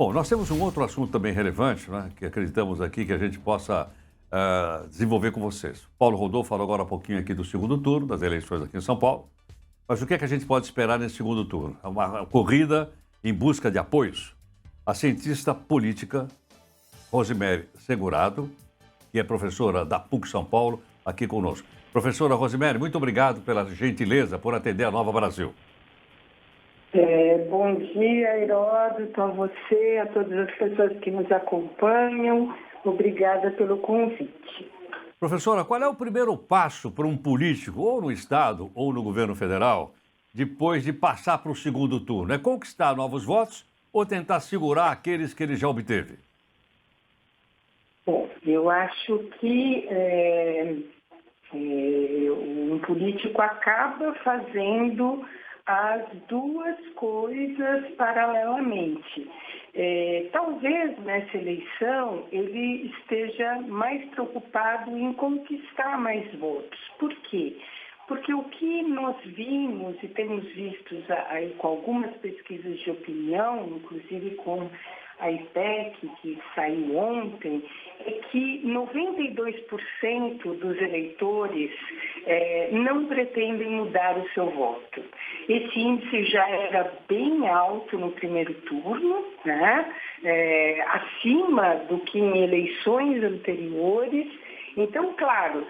Bom, nós temos um outro assunto também relevante, né, que acreditamos aqui que a gente possa desenvolver com vocês. Paulo Rodolfo falou agora há pouquinho aqui do segundo turno, das eleições aqui em São Paulo. Mas o que é que a gente pode esperar nesse segundo turno? É uma corrida em busca de apoios? A cientista política Rosemary Segurado, que é professora da PUC São Paulo, aqui conosco. Professora Rosemary, muito obrigado pela gentileza por atender a Nova Brasil. Bom dia, Heródoto, a você, a todas as pessoas que nos acompanham. Obrigada pelo convite. Professora, qual é o primeiro passo para um político, ou no Estado ou no governo federal, depois de passar para o segundo turno? É conquistar novos votos ou tentar segurar aqueles que ele já obteve? Bom, eu acho que um político acaba fazendo as duas coisas paralelamente. Talvez nessa eleição ele esteja mais preocupado em conquistar mais votos. Por quê? Porque o que nós vimos e temos visto aí com algumas pesquisas de opinião, inclusive com a IPEC, que saiu ontem, é que 92% dos eleitores não pretendem mudar o seu voto. Esse índice já era bem alto no primeiro turno, né? Acima do que em eleições anteriores. Então, claro,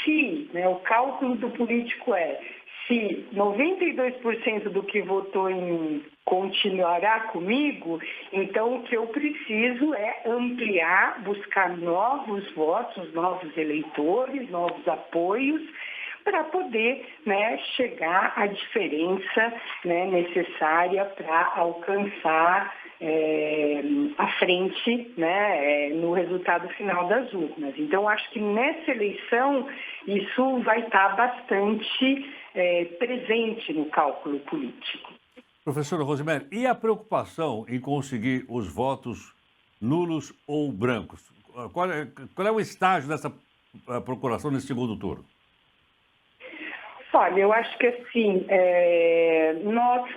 se o cálculo do político se 92% do que votou em mim continuará comigo, então o que eu preciso é ampliar, buscar novos votos, novos eleitores, novos apoios, para poder chegar à diferença necessária para alcançar a frente no resultado final das urnas. Então, acho que nessa eleição isso vai estar bastante presente no cálculo político. Professora Rosemary, e a preocupação em conseguir os votos nulos ou brancos? Qual é o estágio dessa procuração nesse segundo turno? Olha, eu acho que assim, nós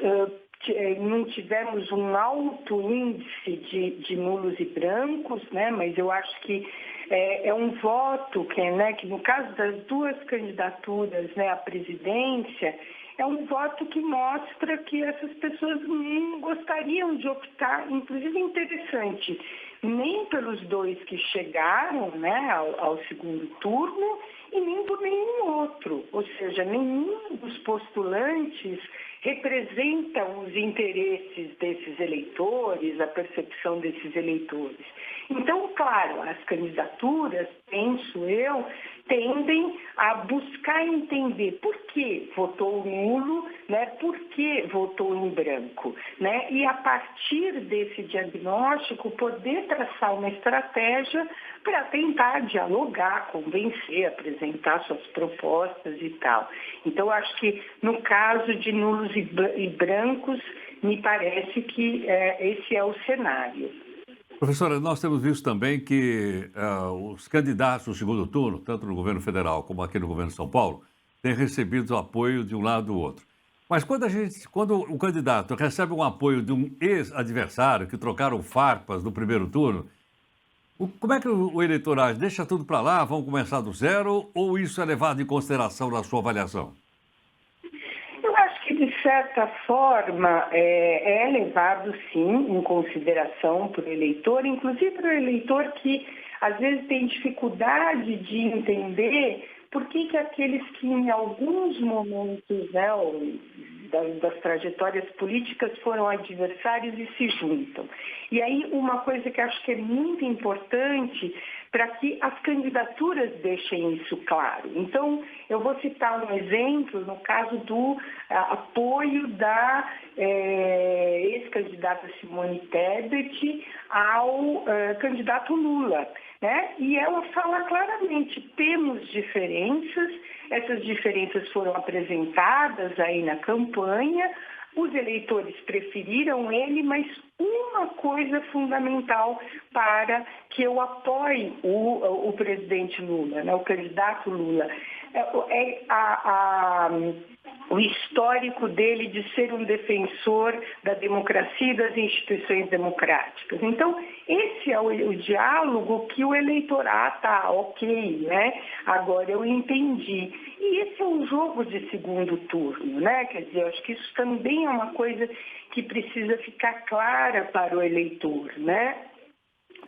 não tivemos um alto índice de nulos e brancos, mas eu acho que é um voto que no caso das duas candidaturas à presidência, é um voto que mostra que essas pessoas não gostariam de optar, inclusive é interessante, nem pelos dois que chegaram ao segundo turno e nem por nenhum outro. Ou seja, nenhum dos postulantes representam os interesses desses eleitores, a percepção desses eleitores. Então, claro, as candidaturas, penso eu, tendem a buscar entender por que votou nulo, por que votou em branco, e a partir desse diagnóstico poder traçar uma estratégia para tentar dialogar, convencer, apresentar suas propostas e tal. Então, acho que no caso de nulos e brancos, me parece que esse é o cenário. Professora, nós temos visto também que os candidatos no segundo turno, tanto no governo federal como aqui no governo de São Paulo, têm recebido apoio de um lado do outro. Mas quando o candidato recebe um apoio de um ex-adversário, que trocaram farpas no primeiro turno, como é que o eleitorado deixa tudo para lá, vão começar do zero, ou isso é levado em consideração na sua avaliação? Eu acho que, de certa forma, é levado, sim, em consideração para o eleitor, inclusive para o eleitor que, às vezes, tem dificuldade de entender por que aqueles que, em alguns momentos das trajetórias políticas, foram adversários e se juntam. E aí, uma coisa que acho que é muito importante para que as candidaturas deixem isso claro. Então, eu vou citar um exemplo no caso do apoio da ex-candidata Simone Tebet ao candidato Lula. E ela fala claramente, temos diferenças, essas diferenças foram apresentadas aí na campanha, os eleitores preferiram ele, mas uma coisa fundamental para que eu apoie o presidente Lula, o candidato Lula, o histórico dele de ser um defensor da democracia e das instituições democráticas. Então, esse é o diálogo que o eleitorado tá ok, né? Agora eu entendi. E esse é um jogo de segundo turno, né? Quer dizer, eu acho que isso também é uma coisa que precisa ficar clara para o eleitor, né?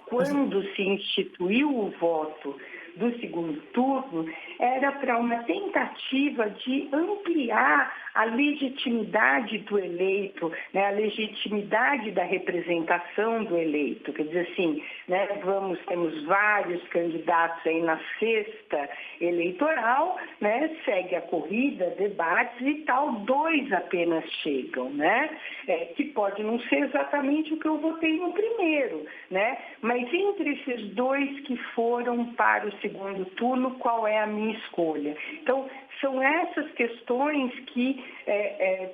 Quando se instituiu o voto do segundo turno, era para uma tentativa de ampliar a legitimidade do eleito, né, a legitimidade da representação do eleito. Quer dizer assim, né, temos vários candidatos aí na cesta eleitoral, né, segue a corrida, debates e tal, 2 apenas chegam, né, que pode não ser exatamente o que eu votei no primeiro, né, mas entre esses 2 que foram para o segundo turno, qual é a minha escolha? Então, são essas questões que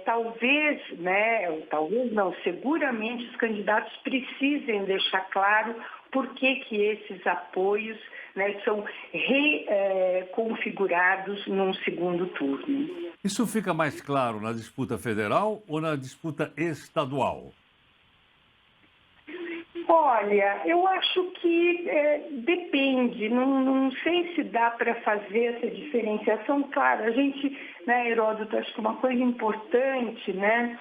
talvez, né, talvez não, seguramente os candidatos precisem deixar claro por que esses apoios, né, são reconfigurados num segundo turno. Isso fica mais claro na disputa federal ou na disputa estadual? Olha, eu acho que depende, não sei se dá para fazer essa diferenciação. Claro, a gente, né, Heródoto, acho que uma coisa importante, né,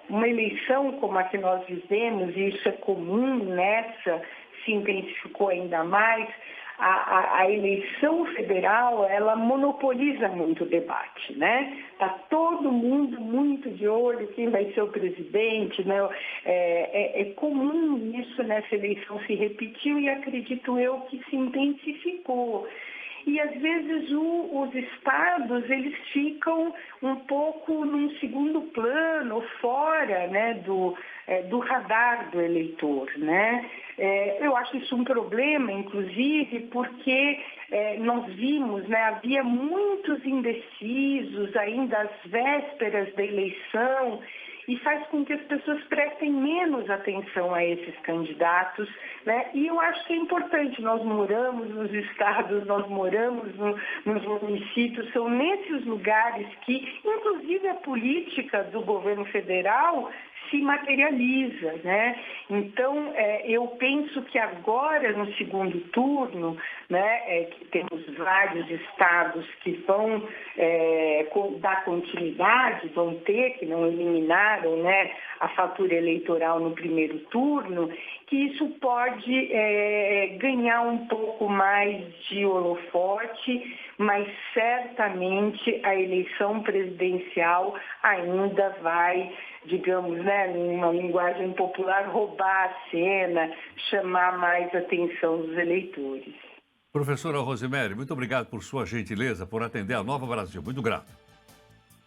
uma eleição como a que nós vivemos, e isso é comum nessa, se intensificou ainda mais, a eleição federal, ela monopoliza muito o debate, né? Está todo mundo muito de olho quem vai ser o presidente, né? É comum isso nessa eleição se repetiu e acredito eu que se intensificou. E às vezes os estados, eles ficam um pouco num segundo plano, fora, né, do radar do eleitor, né? Eu acho isso um problema, inclusive, porque nós vimos, né, havia muitos indecisos ainda às vésperas da eleição, e faz com que as pessoas prestem menos atenção a esses candidatos, né? E eu acho que é importante, nós moramos nos estados, nós moramos nos municípios, são nesses lugares que, inclusive, a política do governo federal se materializa, né? Então, eu penso que agora, no segundo turno, né, que temos vários estados que vão dar continuidade, vão ter, que não eliminaram, né, a fatura eleitoral no primeiro turno, que isso pode ganhar um pouco mais de holofote, mas certamente a eleição presidencial ainda vai, digamos, né, numa linguagem popular, roubar a cena, chamar mais a atenção dos eleitores. Professora Rosemary, muito obrigado por sua gentileza, por atender a Nova Brasil. Muito grato.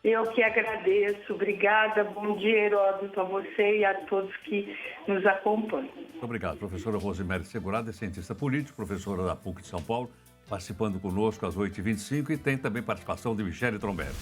Eu que agradeço. Obrigada. Bom dia, Heródoto, a você e a todos que nos acompanham. Muito obrigado. Professora Rosemary Segurado é cientista político, professora da PUC de São Paulo, participando conosco às 8h25 e tem também participação de Michele Trombelli.